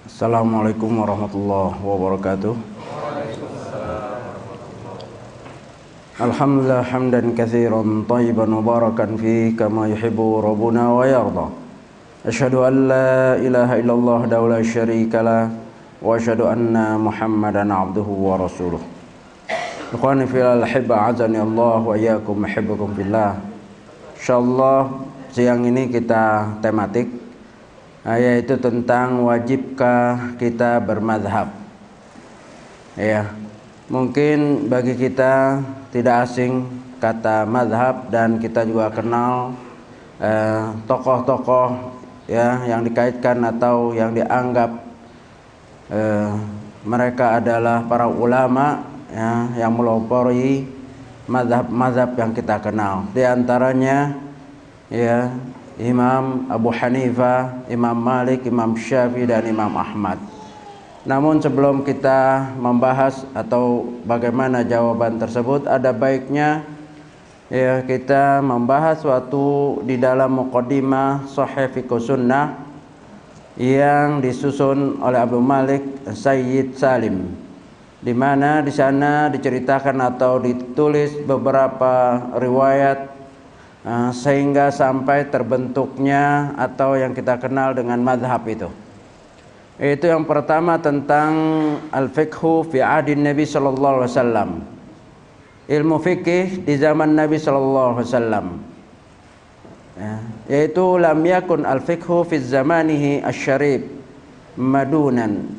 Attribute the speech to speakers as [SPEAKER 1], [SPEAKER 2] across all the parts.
[SPEAKER 1] Assalamualaikum warahmatullahi wabarakatuh. Alhamdulillah hamdan katsiran thayyiban mubarakan fi kama yuhibbu rabbuna wa yarda. Asyhadu an la ilaha illallah wahdahu la syarikalah wa asyhadu anna Muhammadan abduhu wa rasuluh. Ikhwani fillah hibba azani Allah wa iyyakum uhibbukum fillah. Insyaallah siang ini kita tematik yaitu tentang wajibkah kita bermadzhab. Ya, mungkin bagi kita tidak asing kata mazhab dan kita juga kenal tokoh-tokoh ya yang dikaitkan atau yang dianggap mereka adalah para ulama ya yang melopori mazhab-mazhab yang kita kenal. Di antaranya ya Imam Abu Hanifah, Imam Malik, Imam Syafi'i dan Imam Ahmad. Namun sebelum kita membahas atau bagaimana jawaban tersebut, ada baiknya ya kita membahas suatu di dalam muqaddimah Shahih Fiqh Sunnah yang disusun oleh Abu Malik Sayyid Salim, di mana di sana diceritakan atau ditulis beberapa riwayat sehingga sampai terbentuknya atau yang kita kenal dengan mazhab itu. Itu yang pertama tentang al-fiqhu fi adin Nabi sallallahu alaihi wasallam. Ilmu fikih di zaman Nabi sallallahu alaihi wasallam. Ya, yaitu lam yakun al-fiqhu fi zamanihi asy-syarif madunan.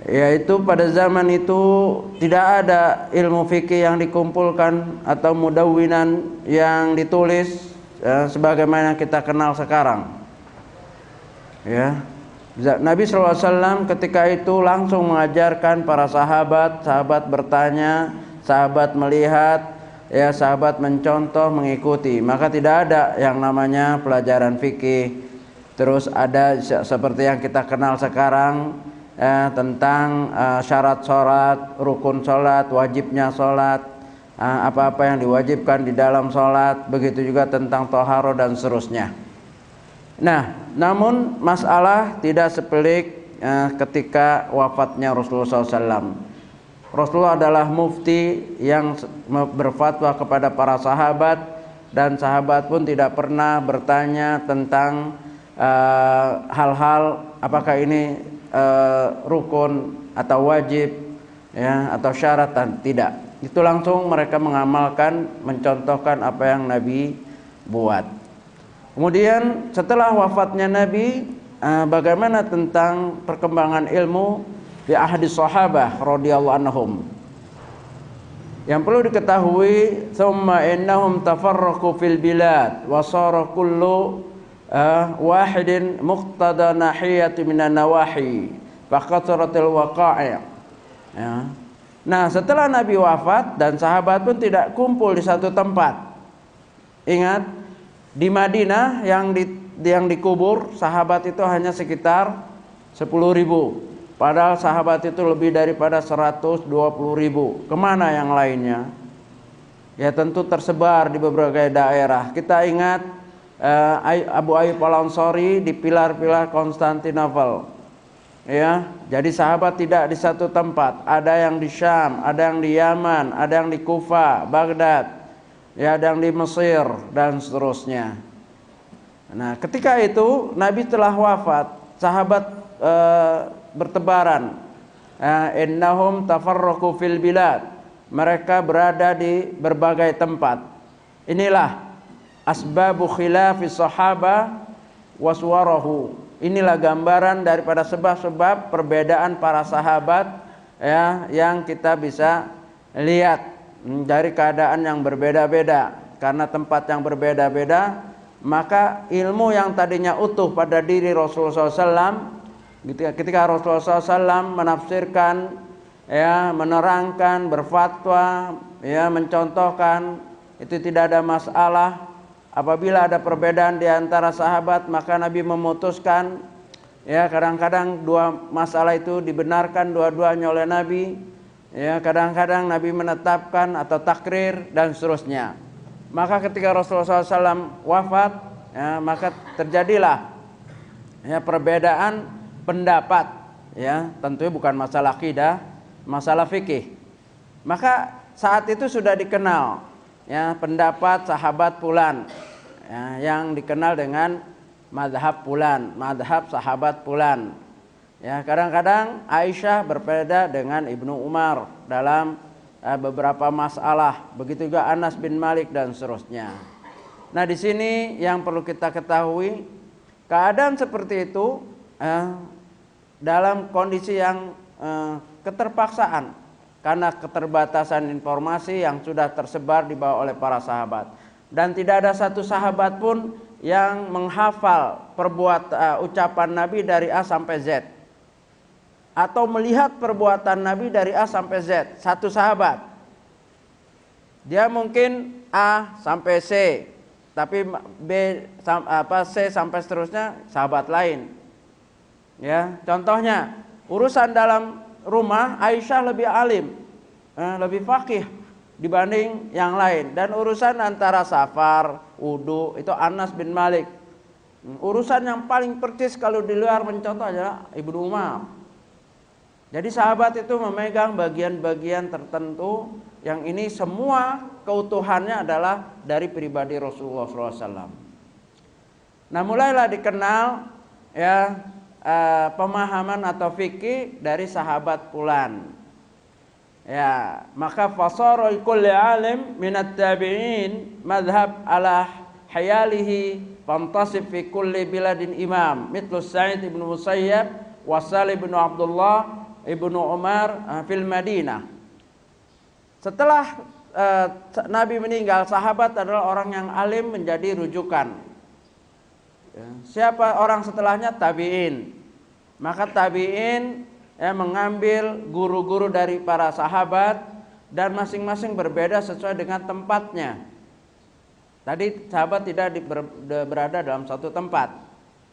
[SPEAKER 1] Yaitu pada zaman itu tidak ada ilmu fikih yang dikumpulkan atau mudawwinan yang ditulis sebagaimana kita kenal sekarang. Ya, Nabi SAW ketika itu langsung mengajarkan para sahabat, sahabat bertanya, sahabat melihat, ya sahabat mencontoh, mengikuti. Maka tidak ada yang namanya pelajaran fikih. Terus ada seperti yang kita kenal sekarang tentang syarat sholat, rukun sholat, wajibnya sholat, apa-apa yang diwajibkan di dalam sholat, begitu juga tentang toharo dan seterusnya. Nah, namun masalah tidak sepelik ketika wafatnya Rasulullah SAW. Rasulullah adalah mufti yang berfatwa kepada para sahabat, dan sahabat pun tidak pernah bertanya tentang hal-hal apakah ini rukun atau wajib ya atau syarat, dan tidak. Itu langsung mereka mengamalkan, mencontohkan apa yang Nabi buat. Kemudian setelah wafatnya Nabi, bagaimana tentang perkembangan ilmu di ahdi sahabah radhiyallahu anhum? Yang perlu diketahui, tsumma innahum tafarraqu fil bilad wa sara kullu wahidin muqtada nahiyati minan nawahi faqatsaratil waqa'i'. Ya. Nah, setelah Nabi wafat dan sahabat pun tidak kumpul di satu tempat. Ingat, di Madinah yang dikubur sahabat itu hanya sekitar 10.000. Padahal sahabat itu lebih daripada 120.000. Kemana yang lainnya? Ya tentu tersebar di berbagai daerah. Kita ingat Abu Ayyub Al-Ansari di pilar-pilar Konstantinopel. Ya, jadi sahabat tidak di satu tempat. Ada yang di Syam, ada yang di Yaman, ada yang di Kufa, Baghdad. Ya, ada yang di Mesir dan seterusnya. Nah, ketika itu Nabi telah wafat, sahabat bertebaran. Innahum tafarraqu fil bilad. Mereka berada di berbagai tempat. Inilah asbabu khilafis sahaba waswarahu. Inilah gambaran daripada sebab-sebab perbedaan para sahabat ya yang kita bisa lihat dari keadaan yang berbeda-beda. Karena tempat yang berbeda-beda, maka ilmu yang tadinya utuh pada diri Rasulullah SAW, ketika Rasulullah SAW menafsirkan, ya, menerangkan, berfatwa, ya, mencontohkan, itu tidak ada masalah. Apabila ada perbedaan di antara sahabat, maka Nabi memutuskan, ya, kadang-kadang dua masalah itu dibenarkan dua-duanya oleh Nabi. Ya, kadang-kadang Nabi menetapkan atau takrir dan seterusnya. Maka ketika Rasulullah SAW wafat, ya, maka terjadilah Ya, perbedaan pendapat, ya, tentunya bukan masalah akidah, masalah fikih. Maka saat itu sudah dikenal, ya, pendapat sahabat fulan, ya, yang dikenal dengan mazhab fulan, mazhab sahabat fulan. Ya, kadang-kadang Aisyah berbeda dengan Ibnu Umar dalam beberapa masalah, begitu juga Anas bin Malik dan seterusnya. Nah, di sini yang perlu kita ketahui, keadaan seperti itu dalam kondisi yang keterpaksaan karena keterbatasan informasi yang sudah tersebar dibawa oleh para sahabat, dan tidak ada satu sahabat pun yang menghafal ucapan Nabi dari A sampai Z atau melihat perbuatan Nabi dari A sampai Z. Satu sahabat, dia mungkin A sampai C, tapi C sampai seterusnya sahabat lain. Ya, contohnya urusan dalam rumah Aisyah lebih alim, lebih faqih dibanding yang lain, dan urusan antara safar, wudu itu Anas bin Malik. Urusan yang paling persis kalau di luar mencontoh adalah Ibnu Umar. Jadi sahabat itu memegang bagian-bagian tertentu yang ini semua keutuhannya adalah dari pribadi Rasulullah SAW. Nah, mulailah dikenal, ya, pemahaman atau fikih dari sahabat fulan. Ya, maka fasara kulli alim minat tabi'in madhab ala hayalihi fantasib fi kulli biladin imam mitlu Sa'id ibn Musayyab wa Salim ibn Abdullah ibnu Umar fil Madinah. Setelah Nabi meninggal, sahabat adalah orang yang alim menjadi rujukan. Ya, siapa orang setelahnya? Tabi'in. Maka tabi'in mengambil guru-guru dari para sahabat, dan masing-masing berbeda sesuai dengan tempatnya. Tadi sahabat tidak berada dalam satu tempat,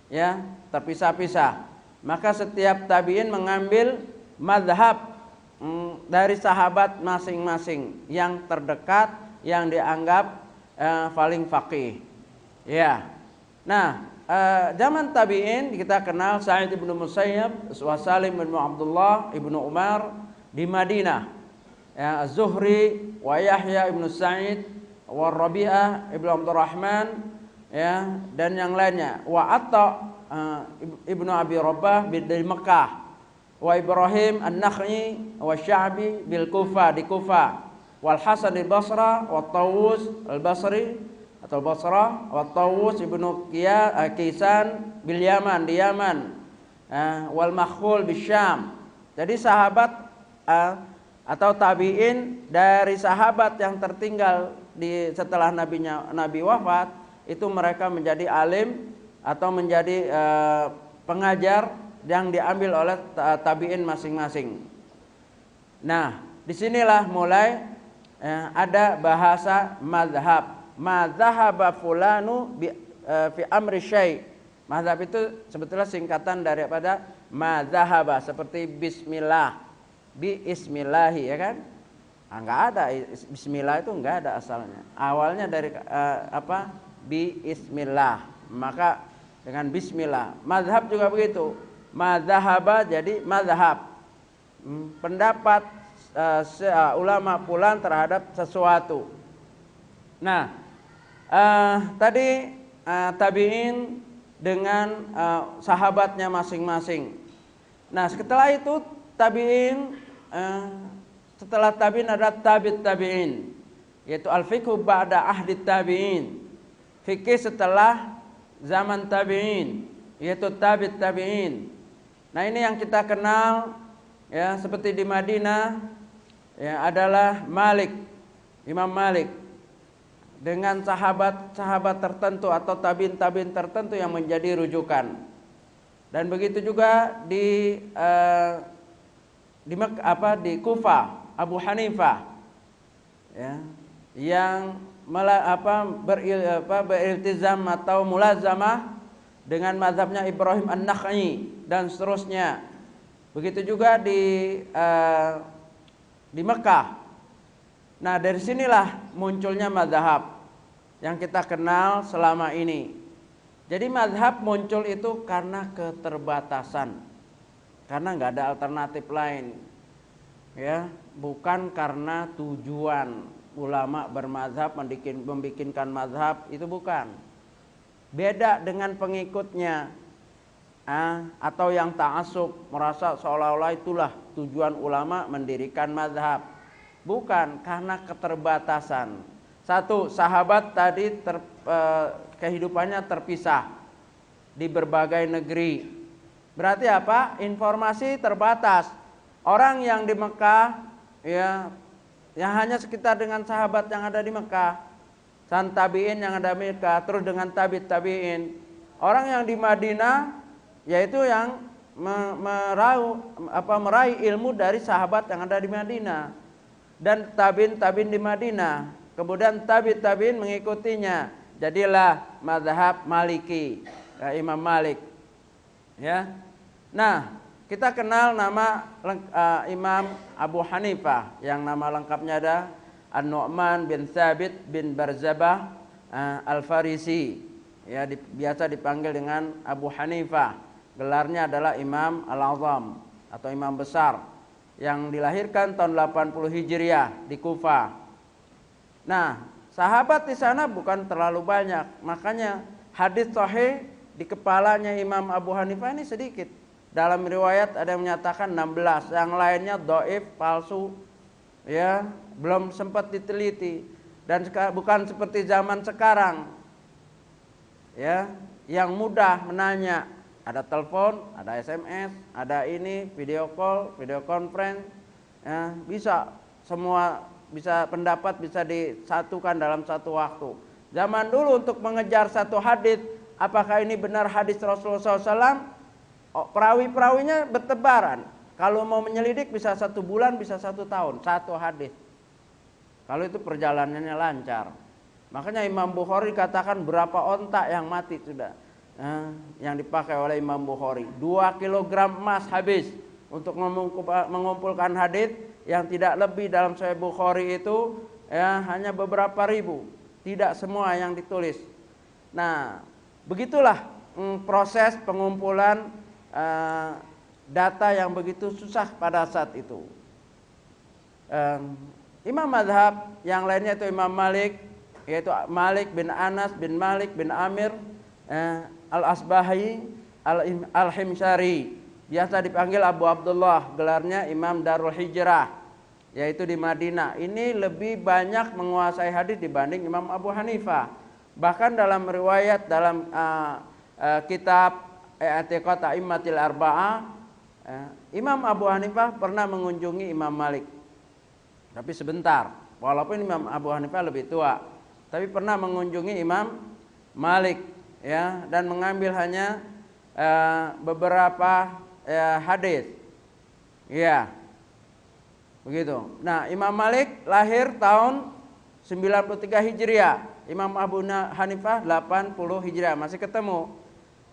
[SPEAKER 1] ya, terpisah-pisah. Maka setiap tabi'in mengambil mazhab dari sahabat masing-masing yang terdekat, yang dianggap paling faqih. Ya. Nah, zaman tabi'in kita kenal Sa'id ibn Musayyab, Salim bin Abdullah ibnu Umar di Madinah. Ya, Az-Zuhri wa Yahya ibn Sa'id wa Rabi'ah ibn Abdurrahman, ya, dan yang lainnya. Wa Atta ibnu Abi Rabah di Mekah. Wa Ibrahim An-Nakhai wa Sya'bi bil Kufa di Kufa. Wal Hasan di Basra wa Tawus al-Basri atau Basra wa Tawus ibnu Kisan bil Yaman di Yaman. Wal Makhul di Syam. Jadi sahabat atau tabi'in dari sahabat yang tertinggal setelah Nabi wafat, itu mereka menjadi alim atau menjadi pengajar yang diambil oleh tabi'in masing-masing. Nah, disinilah mulai ada bahasa mazhab. Mazhaba fulanu fi amri syai'. Mazhab itu sebetulnya singkatan daripada mazhaba, seperti bismillah, biismillahi, ya kan? Enggak ada bismillah, itu enggak ada asalnya. Awalnya dari biismillah. Maka dengan bismillah. Mazhab juga begitu. Mazhaba jadi mazhab, pendapat ulama fulan terhadap sesuatu. Nah, tadi tabi'in dengan sahabatnya masing-masing. Nah, setelah itu tabi'in, setelah tabi'in ada tabi'in, yaitu al-fiqhu ba'da ahdi tabi'in. Fikih setelah zaman tabi'in, yaitu tabi'in. Nah, ini yang kita kenal, ya, seperti di Madinah, ya, adalah Malik, Imam Malik, dengan sahabat-sahabat tertentu atau tabi'in tertentu yang menjadi rujukan. Dan begitu juga di Kufa, Abu Hanifah, ya, yang beriltizam atau mulazamah dengan mazhabnya Ibrahim An-Nakhai dan seterusnya. Begitu juga di Mekah. Nah, dari sinilah munculnya mazhab yang kita kenal selama ini. Jadi mazhab muncul itu karena keterbatasan, karena nggak ada alternatif lain, ya, bukan karena tujuan ulama bermazhab membikinkan mazhab, itu bukan. Beda dengan pengikutnya, atau yang ta'assub merasa seolah-olah itulah tujuan ulama mendirikan mazhab. Bukan, karena keterbatasan. Satu, sahabat tadi kehidupannya terpisah di berbagai negeri. Berarti apa? Informasi terbatas. Orang yang di Mekah, ya, yang hanya sekitar dengan sahabat yang ada di Mekah, san tabi'in yang ada di Mekah, terus dengan tabi'in. Orang yang di Madinah, yaitu yang meraih ilmu dari sahabat yang ada di Madinah, dan tabi'in di Madinah, kemudian tabi'in mengikutinya, jadilah mazhab Maliki, Imam Malik, ya. Nah, kita kenal nama Imam Abu Hanifah, yang nama lengkapnya ada An-Nu'man bin Thabit bin Barzabah Al-Farisi, ya, biasa dipanggil dengan Abu Hanifah. Gelarnya adalah Imam Al-Azam atau Imam Besar, yang dilahirkan tahun 80 Hijriah di Kufah. Nah, sahabat di sana bukan terlalu banyak, makanya hadis sahih di kepalanya Imam Abu Hanifah ini sedikit. Dalam riwayat ada yang menyatakan 16, yang lainnya dhaif, palsu, ya, belum sempat diteliti. Dan bukan seperti zaman sekarang, ya, yang mudah menanya, ada telepon, ada SMS, ada ini, video call, video conference, ya, bisa semua, bisa pendapat bisa disatukan dalam satu waktu. Zaman dulu untuk mengejar satu hadis, apakah ini benar hadis Rasulullah SAW, perawi-perawinya bertebaran. Kalau mau menyelidik bisa 1 bulan, bisa 1 tahun, satu hadis. Kalau itu perjalanannya lancar. Makanya Imam Bukhari katakan berapa ontak yang mati sudah, yang dipakai oleh Imam Bukhari. 2 kilogram emas habis untuk mengumpulkan hadis yang tidak lebih dalam Sahih Bukhari itu, ya, hanya beberapa ribu, tidak semua yang ditulis. Nah, begitulah proses pengumpulan data yang begitu susah pada saat itu. Imam mazhab yang lainnya itu Imam Malik, yaitu Malik bin Anas bin Malik bin Amir Al-Asbahi Al-Himsyari, biasa dipanggil Abu Abdullah, gelarnya Imam Darul Hijrah, yaitu di Madinah. Ini lebih banyak menguasai hadis dibanding Imam Abu Hanifah. Bahkan dalam riwayat dalam kitab I'tiqad A'immatil Arba'ah, Imam Abu Hanifah pernah mengunjungi Imam Malik, tapi sebentar. Walaupun Imam Abu Hanifah lebih tua, tapi pernah mengunjungi Imam Malik, ya, dan mengambil hanya beberapa hadis, ya, begitu. Nah, Imam Malik lahir tahun 93 Hijriah, Imam Abu Hanifah 80 Hijriah, masih ketemu.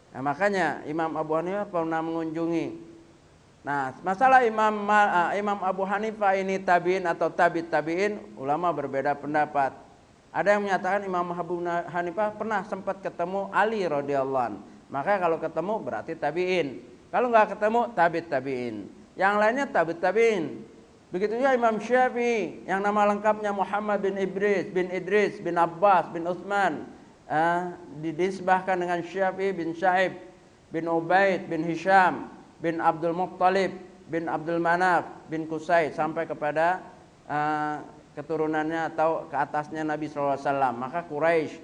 [SPEAKER 1] Nah, makanya Imam Abu Hanifah pernah mengunjungi. Nah, masalah Imam Abu Hanifah ini tabi'in atau tabi'in, ulama berbeda pendapat. Ada yang menyatakan Imam Abu Hanifah pernah sempat ketemu Ali radhiyallahu anhu, maka kalau ketemu berarti tabi'in. Kalau nggak ketemu tabi'in. Yang lainnya tabi'in. Begitu juga Imam Syafi'i yang nama lengkapnya Muhammad bin Idris bin Abbas bin Utsman, disebahkan dengan Syafi'i bin Syaib bin Ubaid bin Hisham bin Abdul Muttalib bin Abdul Manaf bin Qusay sampai kepada keturunannya atau ke atasnya Nabi SAW. Maka Quraisy,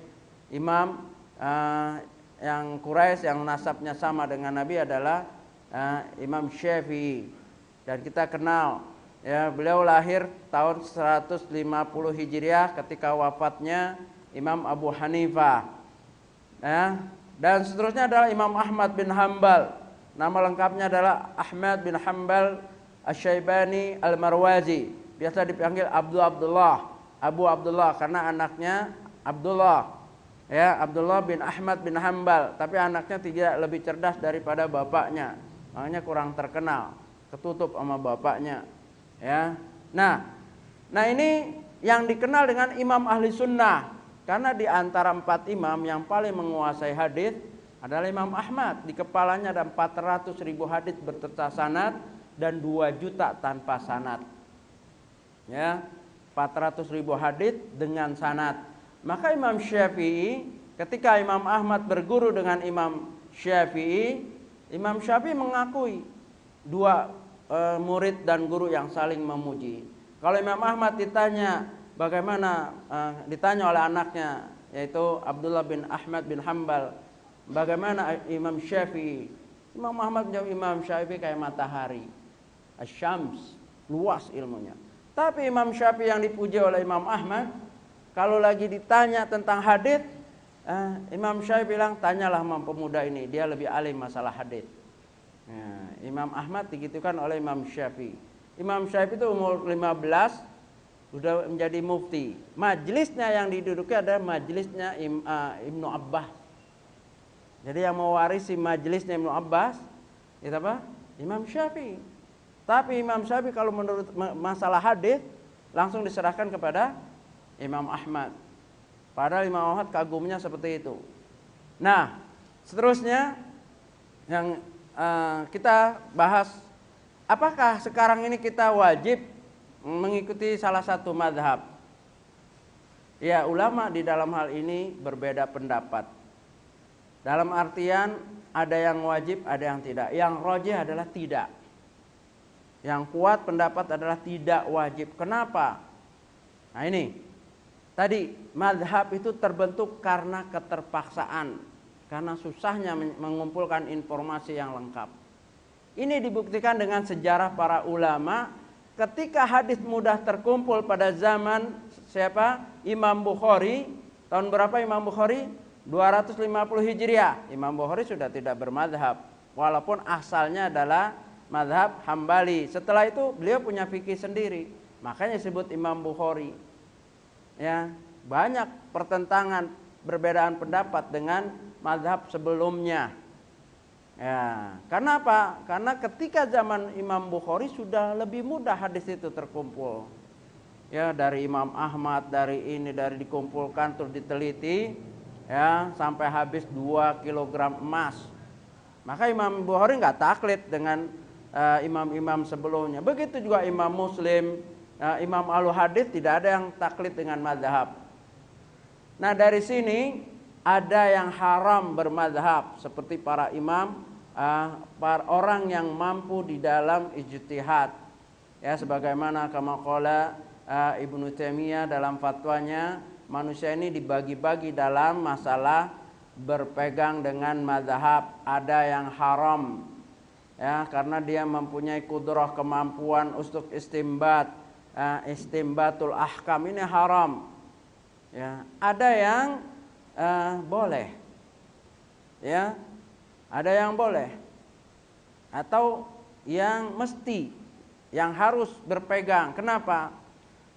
[SPEAKER 1] imam yang Quraisy yang nasabnya sama dengan Nabi adalah Imam Syafi'i. Dan kita kenal, ya, beliau lahir tahun 150 Hijriah ketika wafatnya Imam Abu Hanifah, ya. Dan seterusnya adalah Imam Ahmad bin Hambal, nama lengkapnya adalah Ahmad bin Hambal Asy-Syaibani Al-Marwazi, biasa dipanggil Abu Abdullah karena anaknya Abdullah, ya, Abdullah bin Ahmad bin Hambal, tapi anaknya tidak lebih cerdas daripada bapaknya, makanya kurang terkenal, ketutup sama bapaknya, ya. Nah ini yang dikenal dengan imam ahli sunnah, karena di antara 4 imam yang paling menguasai hadis adalah Imam Ahmad. Di kepalanya ada 400.000 hadits berserta sanad dan 2 juta tanpa sanad. Ya, 400.000 hadits dengan sanad. Maka Imam Syafi'i, ketika Imam Ahmad berguru dengan Imam Syafi'i, Imam Syafi'i mengakui 2 murid dan guru yang saling memuji. Kalau Imam Ahmad ditanya bagaimana, ditanya oleh anaknya yaitu Abdullah bin Ahmad bin Hambal, bagaimana Imam Syafi'i? Imam Ahmad menjawab, Imam Syafi'i kayak matahari, asyams, luas ilmunya. Tapi Imam Syafi'i yang dipuji oleh Imam Ahmad, kalau lagi ditanya tentang hadits, Imam Syafi'i bilang, tanyalah pemuda ini, dia lebih alim masalah hadits. Imam Ahmad digitukan oleh Imam Syafi'i. Imam Syafi'i itu umur 15 sudah menjadi mufti. Majelisnya yang diduduki adalah majelisnya Ibnu Abbas. Jadi yang mewarisi majelisnya Ibnu Abbas itu apa? Imam Syafi'i. Tapi Imam Syafi'i kalau menurut masalah hadis langsung diserahkan kepada Imam Ahmad. Padahal Imam Ahmad kagumnya seperti itu. Nah, seterusnya yang kita bahas, apakah sekarang ini kita wajib mengikuti salah satu mazhab? Ya, ulama di dalam hal ini berbeda pendapat. Dalam artian ada yang wajib, ada yang tidak. Yang rajih adalah tidak. Yang kuat pendapat adalah tidak wajib. Kenapa? Nah ini, tadi mazhab itu terbentuk karena keterpaksaan, karena susahnya mengumpulkan informasi yang lengkap. Ini dibuktikan dengan sejarah para ulama. Ketika hadis mudah terkumpul pada zaman siapa? Imam Bukhari. Tahun berapa Imam Bukhari? 250 Hijriah. Imam Bukhari sudah tidak bermadzhab, walaupun asalnya adalah mazhab Hambali. Setelah itu beliau punya fikih sendiri, makanya disebut Imam Bukhari. Ya, banyak pertentangan, perbedaan pendapat dengan mazhab sebelumnya. Ya, karena apa? Karena ketika zaman Imam Bukhari sudah lebih mudah hadis itu terkumpul. Ya, dari Imam Ahmad, dari ini, dari dikumpulkan terus diteliti, ya, sampai habis 2 kilogram emas. Maka Imam Bukhari nggak taklid dengan imam-imam sebelumnya. Begitu juga Imam Muslim, Imam Al-Hadits tidak ada yang taklid dengan mazhab. Nah, dari sini ada yang haram bermazhab seperti para imam, para orang yang mampu di dalam ijtihad. Ya, sebagaimana kama qala Ibnu Taimiyah dalam fatwanya, manusia ini dibagi-bagi dalam masalah berpegang dengan mazhab. Ada yang haram, ya, karena dia mempunyai kudrah, kemampuan untuk istimbat, istimbatul ahkam, ini haram. Ya, ada yang boleh, ya, ada yang boleh, atau yang mesti, yang harus berpegang. Kenapa?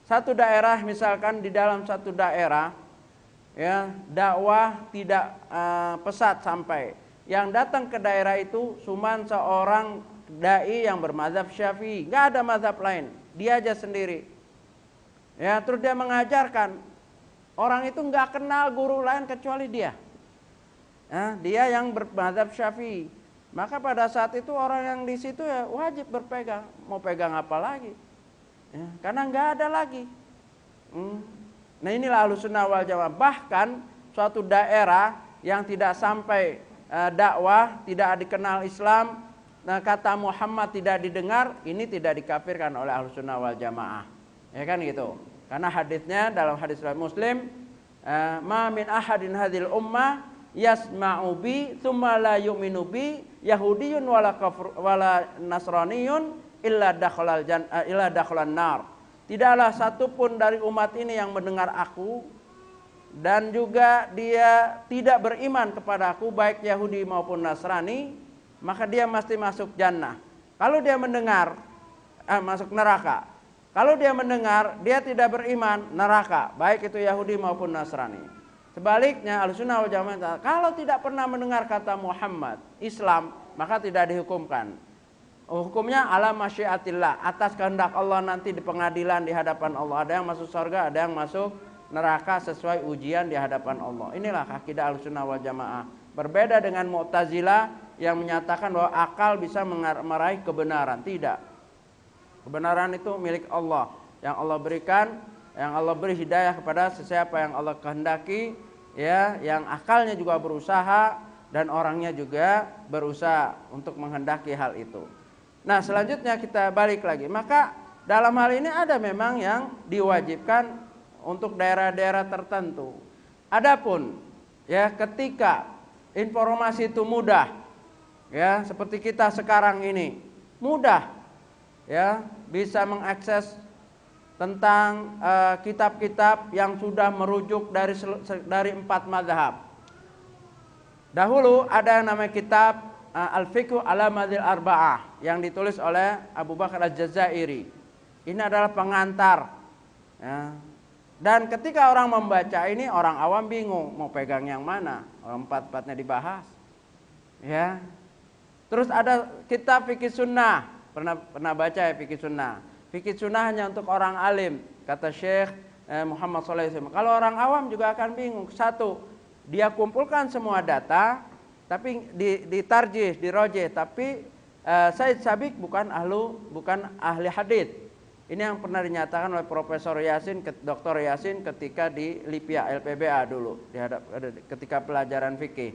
[SPEAKER 1] Satu daerah, misalkan di dalam satu daerah, ya, dakwah tidak pesat sampai. Yang datang ke daerah itu cuma seorang dai yang bermazhab Syafi'i, nggak ada mazhab lain, dia aja sendiri. Ya, terus dia mengajarkan, orang itu nggak kenal guru lain kecuali dia. Ya, dia yang bermazhab Syafi'i. Maka pada saat itu orang yang di situ ya wajib berpegang. Mau pegang apa lagi? Ya, karena nggak ada lagi. Nah, inilah Ahlussunnah wal Jamaah. Bahkan suatu daerah yang tidak sampai dakwah, tidak dikenal Islam, nah, kata Muhammad tidak didengar, ini tidak dikafirkan oleh Ahlussunnah wal Jamaah. Ya kan gitu. Karena hadisnya dalam hadis riwayat Muslim, ma min ahadin hadhil ummah yasma'u bi tsumma la yu'minu bi yahudiyyun wala nasraniyun illa dakhalan nar. Tidaklah satupun dari umat ini yang mendengar aku dan juga dia tidak beriman kepada aku, baik Yahudi maupun Nasrani, maka dia mesti masuk jannah. Kalau dia mendengar, masuk neraka. Kalau dia mendengar, dia tidak beriman, neraka, baik itu Yahudi maupun Nasrani. Sebaliknya Ahlussunnah wal Jamaah, kalau tidak pernah mendengar kata Muhammad, Islam, maka tidak dihukumkan. Hukumnya ala masyiatillah, atas kehendak Allah nanti di pengadilan di hadapan Allah. Ada yang masuk surga, ada yang masuk neraka sesuai ujian di hadapan Allah. Inilah akidah Ahlussunnah wal Jamaah. Berbeda dengan Mu'tazilah yang menyatakan bahwa akal bisa meraih kebenaran. Tidak. Kebenaran itu milik Allah, yang Allah berikan, yang Allah beri hidayah kepada sesiapa yang Allah kehendaki, ya, yang akalnya juga berusaha dan orangnya juga berusaha untuk menghendaki hal itu. Nah, selanjutnya kita balik lagi. Maka dalam hal ini ada memang yang diwajibkan untuk daerah-daerah tertentu. Adapun ya ketika informasi itu mudah, ya seperti kita sekarang ini mudah, ya bisa mengakses tentang kitab-kitab yang sudah merujuk dari 4 mazhab. Dahulu ada yang namanya kitab Al-Fiqh ala Madhil Arba'ah yang ditulis oleh Abu Bakar Al-Jazairi. Ini adalah pengantar, ya. Dan ketika orang membaca ini, orang awam bingung mau pegang yang mana, orang 4-4-nya dibahas, ya. Terus ada kitab Fikih Sunnah, pernah baca ya Fikih Sunnah. Fikih Sunnah hanya untuk orang alim, kata Syekh Muhammad SAW. Kalau orang awam juga akan bingung. Satu, dia kumpulkan semua data, tapi ditarjih, dirojih, tapi Said Sabiq bukan ahli hadits. Ini yang pernah dinyatakan oleh Profesor Yasin, Dr. Yasin ketika di Lipia LPBA dulu, ketika pelajaran fikih.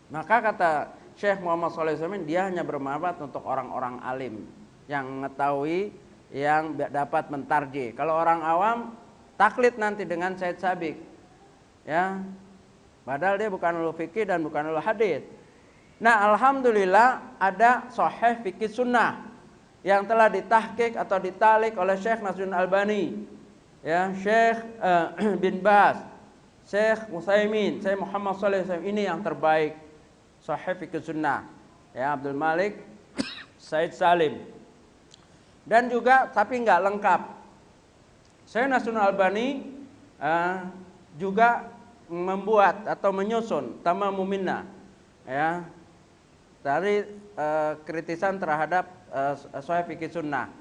[SPEAKER 1] Maka kata Syekh Muhammad SAW, dia hanya bermanfaat untuk orang-orang alim yang mengetahui, yang dapat mentarjih. Kalau orang awam taklid nanti dengan Said Sabiq, ya. Padahal dia bukan ulul fikih dan bukan ulul hadis. Nah, alhamdulillah ada Sahih Fikih Sunnah yang telah ditahqiq atau ditalik oleh Syekh Nasruddin Albani, ya, Syekh bin Baz, Syekh Utsaimin, Syekh Muhammad Shalih ini yang terbaik. Sahih Fikih Sunnah, ya, Abdul Malik Said Salim. Dan juga tapi nggak lengkap. Syekh Nasruddin Albani juga membuat atau menyusun Tamamul Minnah, ya, dari kritisan terhadap Sahih Fikih Sunnah,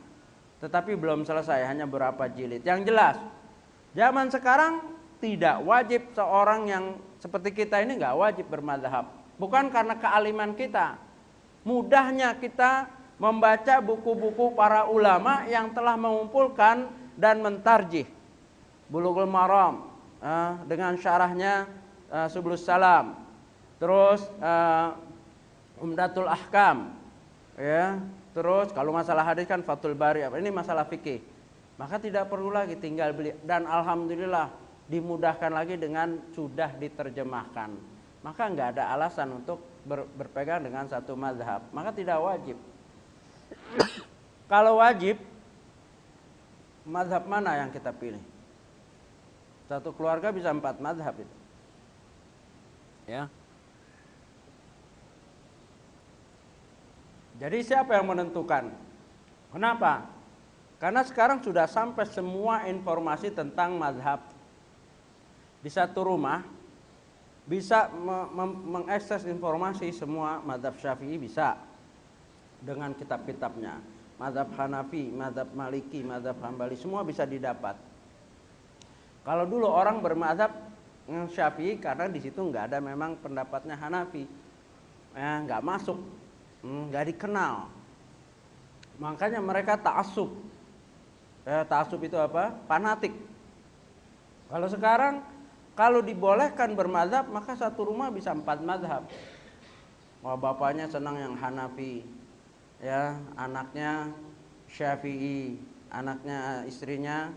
[SPEAKER 1] tetapi belum selesai, hanya beberapa jilid. Yang jelas, zaman sekarang tidak wajib seorang yang seperti kita ini nggak wajib bermadzhab. Bukan karena kealiman kita, mudahnya kita membaca buku-buku para ulama yang telah mengumpulkan dan mentarjih. Bulughul Maram dengan syarahnya Subulus Salam, terus Umdatul Ahkam, ya. Terus kalau masalah hadis kan Fathul Bari, ini masalah fikih. Maka tidak perlu lagi tinggal beli, dan alhamdulillah dimudahkan lagi dengan sudah diterjemahkan. Maka nggak ada alasan untuk berpegang dengan satu mazhab. Maka tidak wajib. Kalau wajib, mazhab mana yang kita pilih? Satu keluarga bisa 4 mazhab itu, ya. Jadi siapa yang menentukan? Kenapa? Karena sekarang sudah sampai semua informasi tentang mazhab. Di satu rumah bisa mengakses informasi semua mazhab Syafi'i, bisa dengan kitab-kitabnya. Mazhab Hanafi, mazhab Maliki, mazhab Hambali, semua bisa didapat. Kalau dulu orang bermazhab Syafi'i karena di situ nggak ada memang pendapatnya Hanafi, nggak masuk, nggak dikenal. Makanya mereka ta'assub. Ta'assub itu apa? Fanatik. Kalau sekarang kalau dibolehkan bermazhab, maka satu rumah bisa 4 mazhab. Wah, bapaknya senang yang Hanafi, ya, anaknya Syafi'i, anaknya istrinya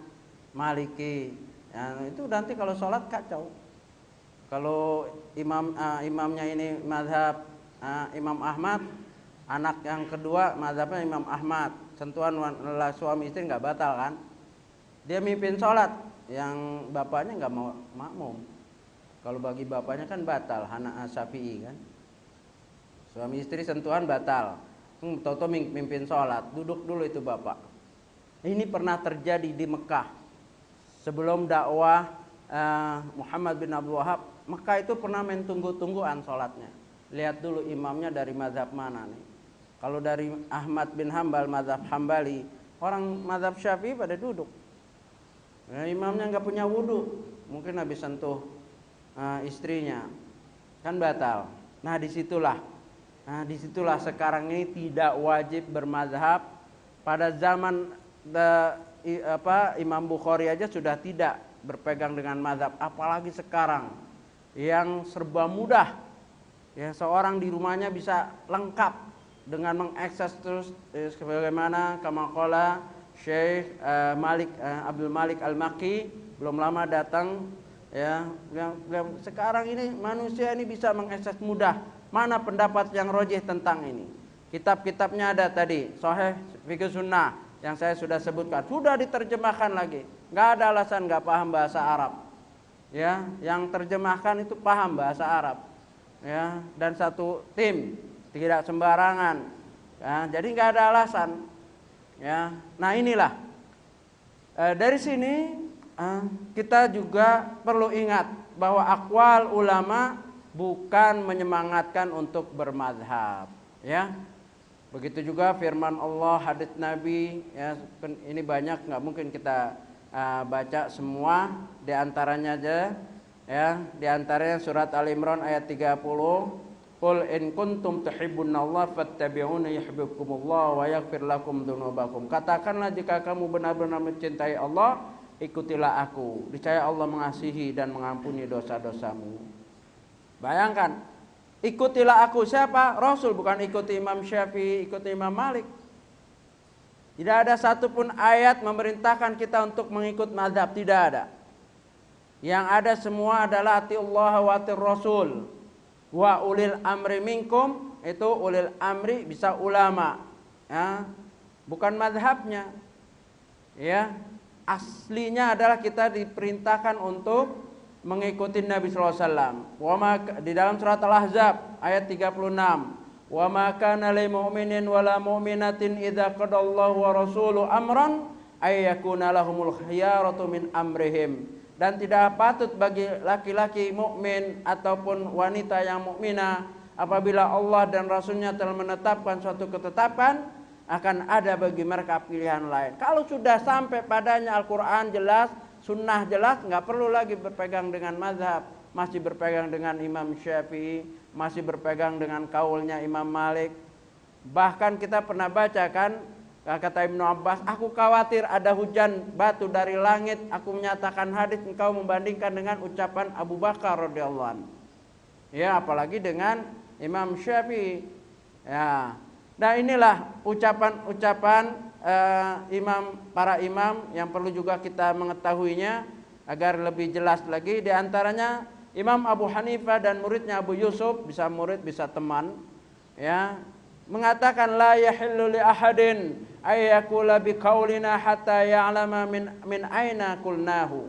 [SPEAKER 1] Maliki. Ya, itu nanti kalau sholat kacau. Kalau imamnya ini mazhab Imam Ahmad, anak yang kedua mazhabnya Imam Ahmad, sentuhan suami istri nggak batal kan? Dia mimpin sholat, yang bapaknya nggak mau makmum. Kalau bagi bapaknya kan batal, Syafi'i kan. Suami istri sentuhan batal. Toto mimpin sholat, duduk dulu itu bapak. Ini pernah terjadi di Mekah. Sebelum dakwah Muhammad bin Abdul Wahab, Mekah itu pernah main tunggu-tungguan sholatnya. Lihat dulu imamnya dari mazhab mana nih. Kalau dari Ahmad bin Hambal, mazhab Hambali, orang mazhab Syafi'i pada duduk. Ya, imamnya nggak punya wudhu, mungkin habis sentuh istrinya. kan batal. Nah disitulah sekarang ini tidak wajib bermazhab. Pada zaman Imam Bukhari aja sudah tidak berpegang dengan mazhab, apalagi sekarang yang serba mudah. Ya, seorang di rumahnya bisa lengkap dengan mengakses terus sebagaimana kama qala Syekh Abdul Malik Al-Maki belum lama datang, ya, yang sekarang ini manusia ini bisa mengakses mudah. Mana pendapat yang rajih tentang ini? Kitab-kitabnya ada tadi, Sahih Fikih Sunnah yang saya sudah sebutkan, sudah diterjemahkan lagi. Nggak ada alasan nggak paham bahasa Arab. Ya, yang terjemahkan itu paham bahasa Arab. Ya, dan satu tim, tidak sembarangan. Ya, jadi nggak ada alasan. Ya, nah inilah dari sini kita juga perlu ingat bahwa aqwal ulama bukan menyemangatkan untuk bermazhab. Ya, begitu juga firman Allah, hadits Nabi. Ya, ini banyak, nggak mungkin kita baca semua. Di antaranya aja, ya, di antaranya surat Al Imran ayat 30. Qul in kuntum tuhibbunallaha fattabi'uni yuhibbukumullah wa yaghfir lakum dzunubakum. Katakanlah jika kamu benar-benar mencintai Allah, ikutilah aku. Niscaya Allah mengasihi dan mengampuni dosa-dosamu. Bayangkan, ikutilah aku siapa? Rasul, bukan ikuti Imam Syafi'i, ikuti Imam Malik. Tidak ada satupun ayat memerintahkan kita untuk mengikut mazhab, tidak ada. Yang ada semua adalah atiullah wa atir rasul. Wa ulil amri minkum, itu ulil amri bisa ulama. Ya, bukan mazhabnya. Ya, aslinya adalah kita diperintahkan untuk mengikuti Nabi SAW. Di dalam surat Al-Ahzab ayat 36. Wa ma kana lil mu'minin wala mu'minatin idza qadallahu wa rasuluhu amran ay yakuna lahumul khiyaratu min amrihim. Dan tidak patut bagi laki-laki mukmin ataupun wanita yang mukminah apabila Allah dan Rasulnya telah menetapkan suatu ketetapan, akan ada bagi mereka pilihan lain. Kalau sudah sampai padanya Al-Quran jelas, sunnah jelas, nggak perlu lagi berpegang dengan mazhab. Masih berpegang dengan Imam Syafi'i, masih berpegang dengan kaulnya Imam Malik. Bahkan kita pernah baca kan, kata Ibnu Abbas, aku khawatir ada hujan batu dari langit. Aku menyatakan hadis, engkau membandingkan dengan ucapan Abu Bakar radhiyallahu anhu. Ya, apalagi dengan Imam Syafi'i. Ya, nah inilah ucapan-ucapan para imam yang perlu juga kita mengetahuinya agar lebih jelas lagi. Di antaranya Imam Abu Hanifah dan muridnya Abu Yusuf, bisa murid bisa teman, ya, mengatakan la yahillu li ahadin ay yaqula bi qaulina hatta ya'lama min aina qulnahu.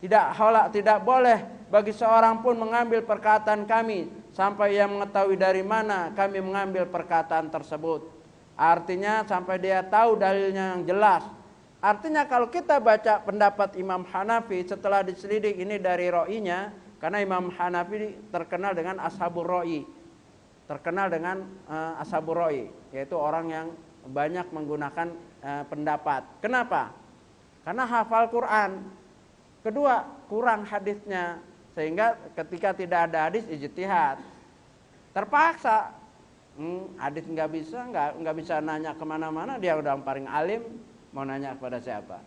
[SPEAKER 1] Tidak boleh bagi seorang pun mengambil perkataan kami sampai ia mengetahui dari mana kami mengambil perkataan tersebut. Artinya sampai dia tahu dalilnya yang jelas. Artinya kalau kita baca pendapat Imam Hanafi setelah diselidik ini dari ro'inya, karena Imam Hanafi terkenal dengan ashabur ro'i, terkenal dengan ashabur ro'i, yaitu orang yang banyak menggunakan pendapat. Kenapa? Karena hafal Quran. Kedua, kurang hadisnya, sehingga ketika tidak ada hadis ijtihad, terpaksa hadis nggak bisa nanya kemana-mana, dia udah paling alim, mau nanya kepada siapa?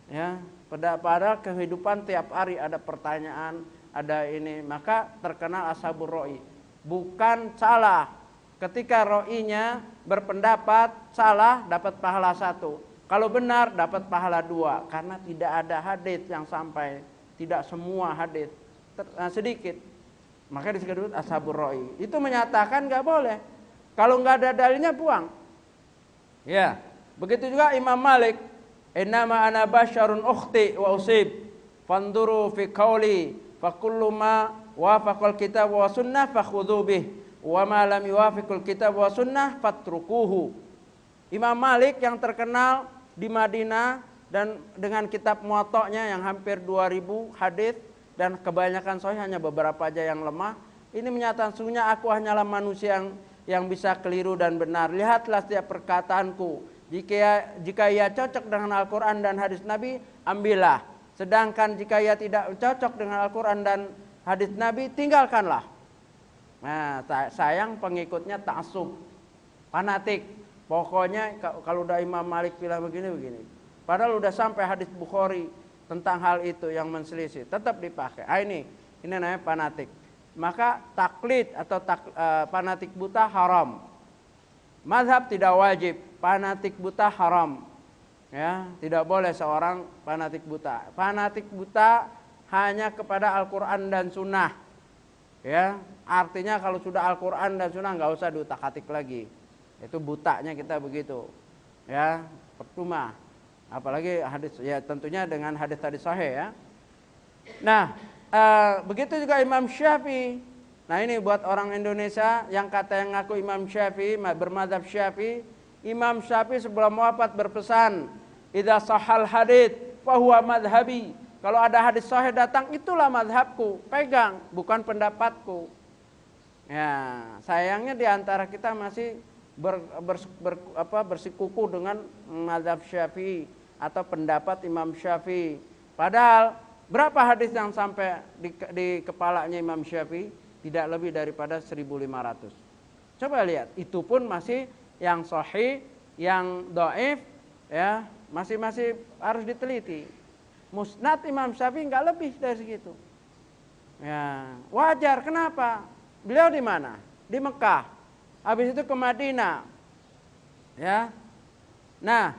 [SPEAKER 1] Ya, pada kehidupan tiap hari ada pertanyaan, ada ini, maka terkenal ashabur ro'i. Bukan salah, ketika ro'inya berpendapat salah dapat pahala 1, kalau benar dapat pahala 2, karena tidak ada hadis yang sampai, tidak semua hadis, sedikit. Maka disebut ashabur ro'i. Itu menyatakan nggak boleh. Kalau nggak ada dalilnya buang. Ya, begitu juga Imam Malik. Innama ana basyarun ukhti wa usib. Fanduru fi qauli fa kullu ma wafaqal kitab wa sunnah fakhudhu bih wa ma lam yuwafiqul kitab wa sunnah fatrukuhu. Imam Malik yang terkenal di Madinah dan dengan kitab Muwatta'nya yang hampir 2000 hadis dan kebanyakan sahih, hanya beberapa aja yang lemah. Ini menyatakan sesungguhnya aku hanyalah manusia yang bisa keliru dan benar. Lihatlah setiap perkataanku. Jika ia cocok dengan Al-Quran dan hadis Nabi, ambillah. Sedangkan jika ia tidak cocok dengan Al-Quran dan hadis Nabi, tinggalkanlah. Nah, sayang pengikutnya ta'assub, fanatik. Pokoknya kalau udah Imam Malik bilang begini. Padahal udah sampai hadis Bukhari tentang hal itu yang menselisih, tetap dipakai. Ini namanya fanatik. Maka taklid atau fanatik buta haram. Mazhab tidak wajib, fanatik buta haram. Ya, tidak boleh seorang fanatik buta. Fanatik buta hanya kepada Al-Qur'an dan Sunnah. Ya, artinya kalau sudah Al-Qur'an dan Sunnah nggak usah diutak-atik lagi. Itu butanya kita begitu. Ya, percuma. Apalagi hadis, ya tentunya dengan hadis-hadis sahih ya. Nah, begitu juga Imam Syafi'i. Nah, ini buat orang Indonesia yang ngaku Imam Syafi'i, bermadzhab Syafi'i. Imam Syafi'i sebelum wafat berpesan, "Idza sahal hadits fa huwa madhhabi." Kalau ada hadis sahih datang, itulah madhabku, pegang, bukan pendapatku. Ya, sayangnya di antara kita masih bersikukuh dengan mazhab Syafi'i atau pendapat Imam Syafi'i. Padahal berapa hadis yang sampai di kepalanya Imam Syafi'i? Tidak lebih daripada 1.500. Coba lihat, itu pun masih yang sahih, yang dhaif, ya, masih harus diteliti. Musnad Imam Syafi'i nggak lebih dari segitu. Ya, wajar. Kenapa? Beliau di mana? Di Mekah. Habis itu ke Madinah. Ya. Nah,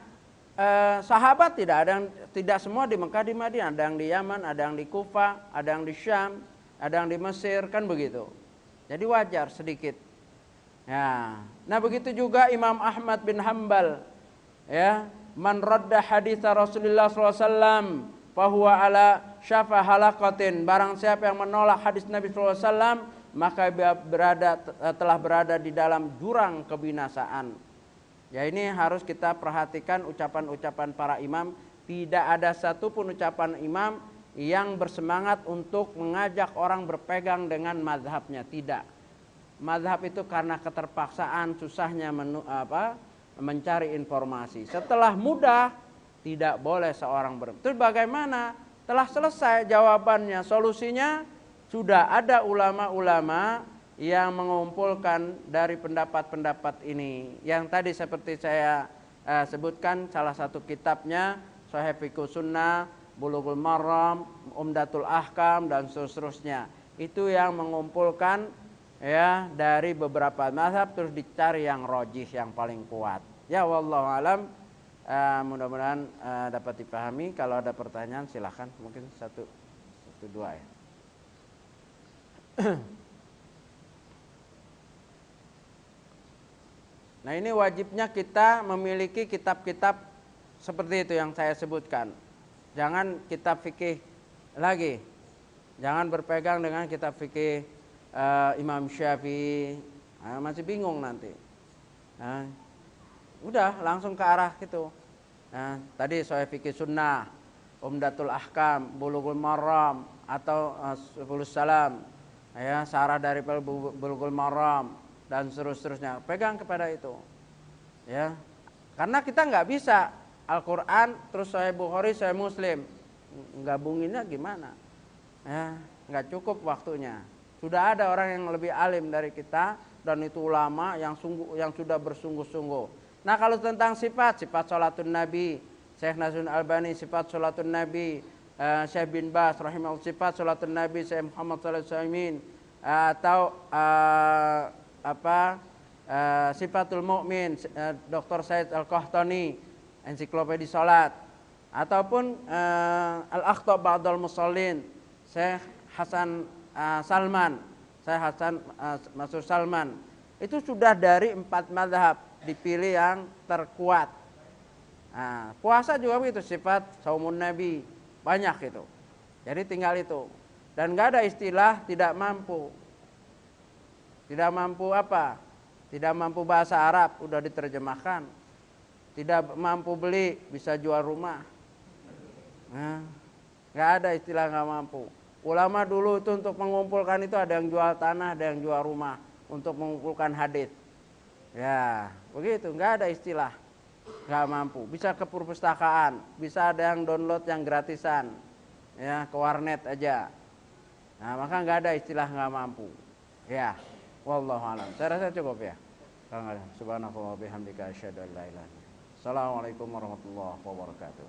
[SPEAKER 1] sahabat tidak semua di Mekah, di Madinah. Ada yang di Yaman, ada yang di Kufah, ada yang di Syam, ada yang di Mesir, kan begitu. Jadi wajar sedikit. Ya. Nah, begitu juga Imam Ahmad bin Hanbal. Ya, man radda hadits Rasulullah SAW fahuwa ala syafa halaqatin. Barang siapa yang menolak hadis Nabi SAW, maka dia telah berada di dalam jurang kebinasaan. Ya, ini harus kita perhatikan ucapan-ucapan para imam. Tidak ada satupun ucapan imam yang bersemangat untuk mengajak orang berpegang dengan mazhabnya. Tidak. Mazhab itu karena keterpaksaan, susahnya mencari informasi. Setelah mudah, tidak boleh seorang Terus bagaimana? Telah selesai jawabannya, solusinya sudah ada ulama-ulama yang mengumpulkan dari pendapat-pendapat ini. Yang tadi seperti saya sebutkan, salah satu kitabnya Sahih Fiqh Sunnah, Bulughul Maram, Umdatul Ahkam, dan seterusnya. Itu yang mengumpulkan ya dari beberapa mazhab, terus dicari yang rajih, yang paling kuat. Ya, wallahu alam. Mudah-mudahan dapat dipahami. Kalau ada pertanyaan silahkan, mungkin satu dua ya. Nah, ini wajibnya kita memiliki kitab-kitab seperti itu yang saya sebutkan. Jangan kitab fikih lagi. Jangan berpegang dengan kitab fikih Imam Syafi'i. Masih bingung nanti. Udah langsung ke arah gitu. Nah, tadi Sahih Fiqh Sunnah, Umdatul Ahkam, Bulughul Maram, atau Subulus Salam, ya, syarah dari Bulughul Maram, dan seterusnya. Pegang kepada itu, ya. Karena kita nggak bisa Al-Quran terus Sahih Bukhari, Sahih Muslim, gabunginnya gimana? Ya, nggak cukup waktunya. Sudah ada orang yang lebih alim dari kita, dan itu ulama yang sudah bersungguh-sungguh. Nah, kalau tentang sifat sholatun Nabi, Syekh Nasruddin Albani sifat sholatun Nabi, Syekh bin Bas rahimahullah sifat sholatun Nabi, Syekh Muhammad sallallahu alaihi wasallam, atau sifatul mu'min, Dr. Said Al-Qahtani, ensiklopedi salat, ataupun Al-Akhta Ba'dal Musallin, Syekh Hasan Salman, Syekh Hasan Masur Salman. Itu sudah dari 4 mazhab dipilih yang terkuat. Nah, puasa juga begitu, sifat saumun Nabi, banyak itu. Jadi tinggal itu. Dan nggak ada istilah tidak mampu. Tidak mampu apa? Tidak mampu bahasa Arab, udah diterjemahkan. Tidak mampu beli, bisa jual rumah. Nah, nggak ada istilah nggak mampu. Ulama dulu itu untuk mengumpulkan itu ada yang jual tanah, ada yang jual rumah untuk mengumpulkan hadits. Ya, begitu, nggak ada istilah nggak mampu. Bisa ke perpustakaan, bisa ada yang download yang gratisan, ya, ke warnet aja. Nah, maka nggak ada istilah nggak mampu. Ya, Wallahu a'lam. Saya rasa cukup ya. Kang Adam. Subhanallah wa bihamdika asyhadu an la ilaha illa anta. Assalamualaikum warahmatullahi wabarakatuh.